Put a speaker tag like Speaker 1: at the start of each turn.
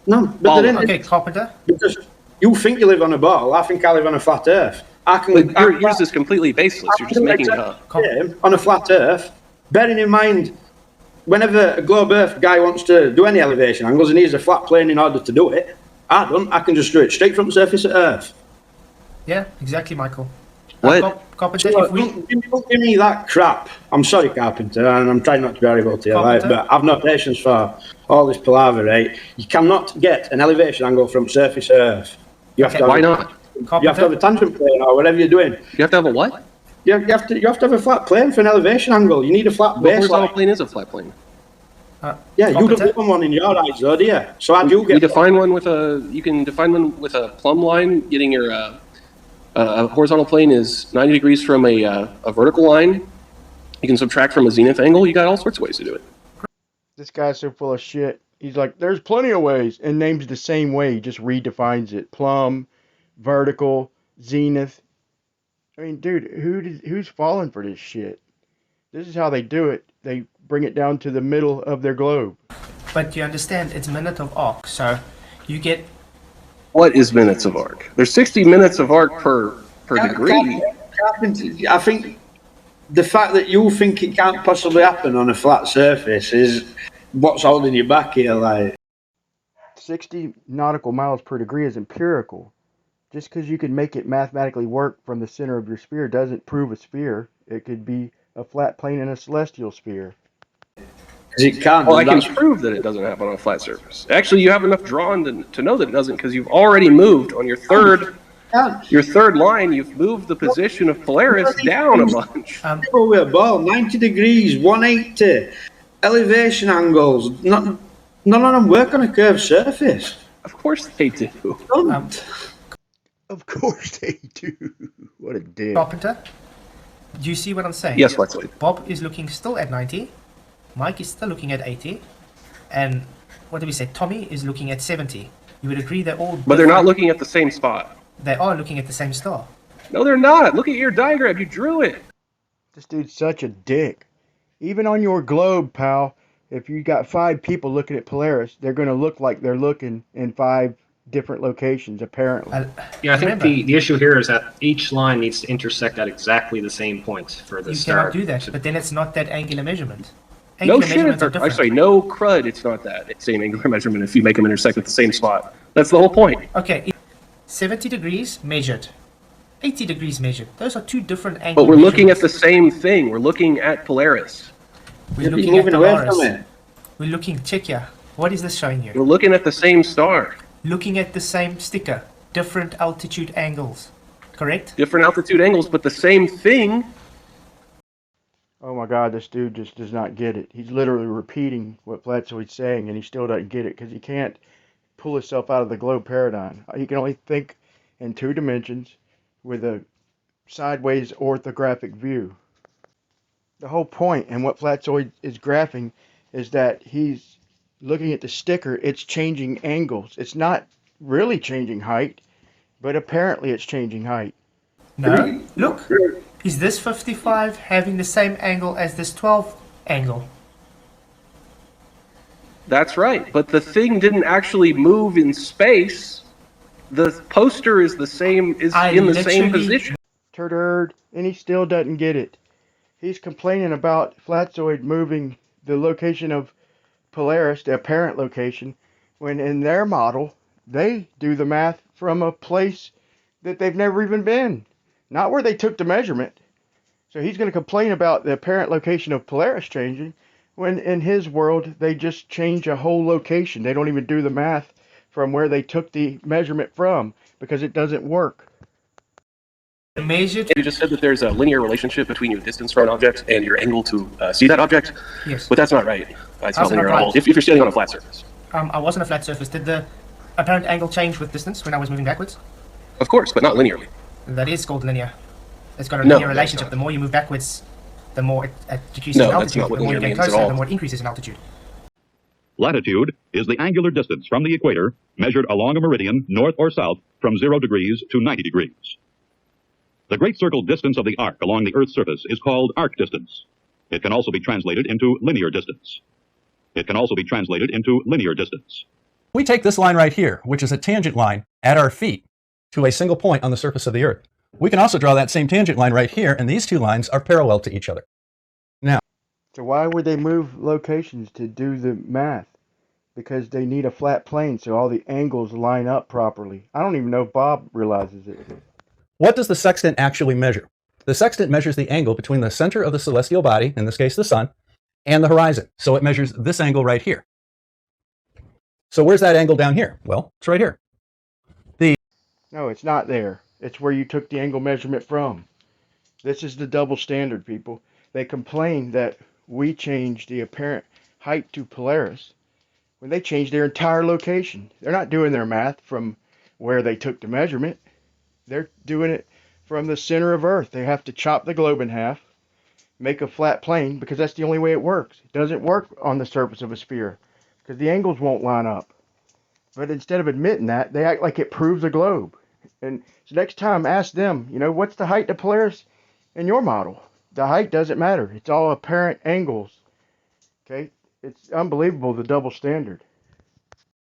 Speaker 1: No, but they're in.
Speaker 2: Okay, Carpenter.
Speaker 1: Because you think you live on a ball. I think I live on a flat Earth.
Speaker 3: Yours is completely baseless. You're just making it up.
Speaker 1: On a flat Earth. Bearing in mind, whenever a globe Earth guy wants to do any elevation angles, and he needs a flat plane in order to do it, I don't. I can just do it straight from the surface of Earth.
Speaker 2: Yeah, exactly, Michael.
Speaker 3: What?
Speaker 2: Carpenter,
Speaker 1: So, don't give me that crap. I'm sorry, Carpenter, and I'm trying not to be horrible to you, right? But I've no patience for all this palaver, right? You cannot get an elevation angle from surface Earth. You have to have
Speaker 3: Why not?
Speaker 1: You have to have a tangent plane or whatever you're doing.
Speaker 3: You have to have a what?
Speaker 1: You have to have a flat plane for an elevation angle. You need a flat base.
Speaker 3: A horizontal plane is a flat plane.
Speaker 1: Yeah, you don't want one in your eyes, though, do you? So how do you get?
Speaker 3: You define one with a. You can define one with a plumb line. Getting your a horizontal plane is 90 degrees from a vertical line. You can subtract from a zenith angle. You got all sorts of ways to do it.
Speaker 4: This guy's so full of shit. He's like, there's plenty of ways, and names the same way. He just redefines it. Plumb, vertical, zenith. I mean, dude, who's falling for this shit? This is how they do it. They bring it down to the middle of their globe.
Speaker 2: But you understand, it's minute of arc, so you get...
Speaker 3: What is minutes of arc? There's 60 minutes of arc per degree.
Speaker 1: I think the fact that you think it can't possibly happen on a flat surface is what's holding you back here. Like
Speaker 4: 60 nautical miles per degree is empirical. Just because you can make it mathematically work from the center of your sphere doesn't prove a sphere. It could be a flat plane in a celestial sphere.
Speaker 1: It can't.
Speaker 3: Well, I can prove that it doesn't happen on a flat surface. Actually, you have enough drawn to know that it doesn't because you've already moved on your third line. You've moved the position of Polaris down a bunch.
Speaker 1: We're ball 90 degrees, 180 elevation angles. None of them work on a curved surface.
Speaker 3: Of course they do.
Speaker 4: Of course they do. What a dick.
Speaker 2: Carpenter, do you see what I'm saying?
Speaker 3: Yes, Flatzoid.
Speaker 2: Bob is looking still at 90. Mike is still looking at 80. And what do we say? Tommy is looking at 70. You would agree they're all different.
Speaker 3: But they're not looking at the same spot.
Speaker 2: They are looking at the same star.
Speaker 3: No, they're not. Look at your diagram. You drew it.
Speaker 4: This dude's such a dick. Even on your globe, pal, if you got 5 people looking at Polaris, they're going to look like they're looking in 5 different locations, apparently.
Speaker 5: Yeah, I think the issue here is that each line needs to intersect at exactly the same point for the star.
Speaker 2: You cannot do that, but then it's not that angular measurement.
Speaker 3: No shit. Actually, no crud. It's not that same angular measurement if you make them intersect at the same spot. That's the whole point.
Speaker 2: Okay, 70 degrees measured, 80 degrees measured. Those are 2 different angles.
Speaker 3: But we're looking at the same thing. We're looking at Polaris.
Speaker 2: We're looking at Polaris. We're looking, check here. What is this showing you?
Speaker 3: We're looking at the same star.
Speaker 2: Looking at the same sticker. Different altitude angles. Correct?
Speaker 3: Different altitude angles, but the same thing.
Speaker 4: Oh my god, this dude just does not get it. He's literally repeating what Flatzoid's saying, and he still doesn't get it because he can't pull himself out of the globe paradigm. He can only think in 2 dimensions with a sideways orthographic view. The whole point and what Flatzoid is graphing is that he's looking at the sticker. It's changing angles. It's not really changing height, but apparently it's changing height.
Speaker 2: No, look. Is this 55 having the same angle as this 12 angle?
Speaker 3: That's right, but the thing didn't actually move in space. The poster is the same, in the same position.
Speaker 4: Turd, and he still doesn't get it. He's complaining about Flatzoid moving the location of Polaris, the apparent location, when in their model, they do the math from a place that they've never even been. Not where they took the measurement. So he's going to complain about the apparent location of Polaris changing, when in his world, they just change a whole location. They don't even do the math from where they took the measurement from, because it doesn't work.
Speaker 3: You just said that there's a linear relationship between your distance from an object and your angle to see that object.
Speaker 2: Yes.
Speaker 3: But that's not right. It's not linear at all. If you're standing on a flat surface.
Speaker 2: I was on a flat surface. Did the apparent angle change with distance when I was moving backwards?
Speaker 3: Of course, but not linearly.
Speaker 2: That is called linear. It's got a linear relationship. The more you move backwards, the more it decreases in altitude. The more you get closer, the more it increases in altitude.
Speaker 6: Latitude is the angular distance from the equator measured along a meridian north or south from 0 degrees to 90 degrees. The great circle distance of the arc along the Earth's surface is called arc distance. It can also be translated into linear distance. It can also be translated into linear distance.
Speaker 7: We take this line right here, which is a tangent line at our feet to a single point on the surface of the Earth. We can also draw that same tangent line right here, and these two lines are parallel to each other. Now,
Speaker 4: So why would they move locations to do the math? Because they need a flat plane so all the angles line up properly. I don't even know if Bob realizes it.
Speaker 7: what does the sextant actually measure? The sextant measures the angle between the center of the celestial body, in this case the sun, and the horizon. So it measures this angle right here. So where's that angle down here? Well, it's right here.
Speaker 4: No, it's not there. It's where you took the angle measurement from. This is the double standard, people. They complain that we changed the apparent height to Polaris when they changed their entire location. They're not doing their math from where they took the measurement. They're doing it from the center of Earth. They have to chop the globe in half, make a flat plane, because that's the only way it works. It doesn't work on the surface of a sphere because the angles won't line up. But instead of admitting that, they act like it proves a globe. And so next time, ask them, what's the height of Polaris in your model? The height doesn't matter. It's all apparent angles. Okay? It's unbelievable, the double standard.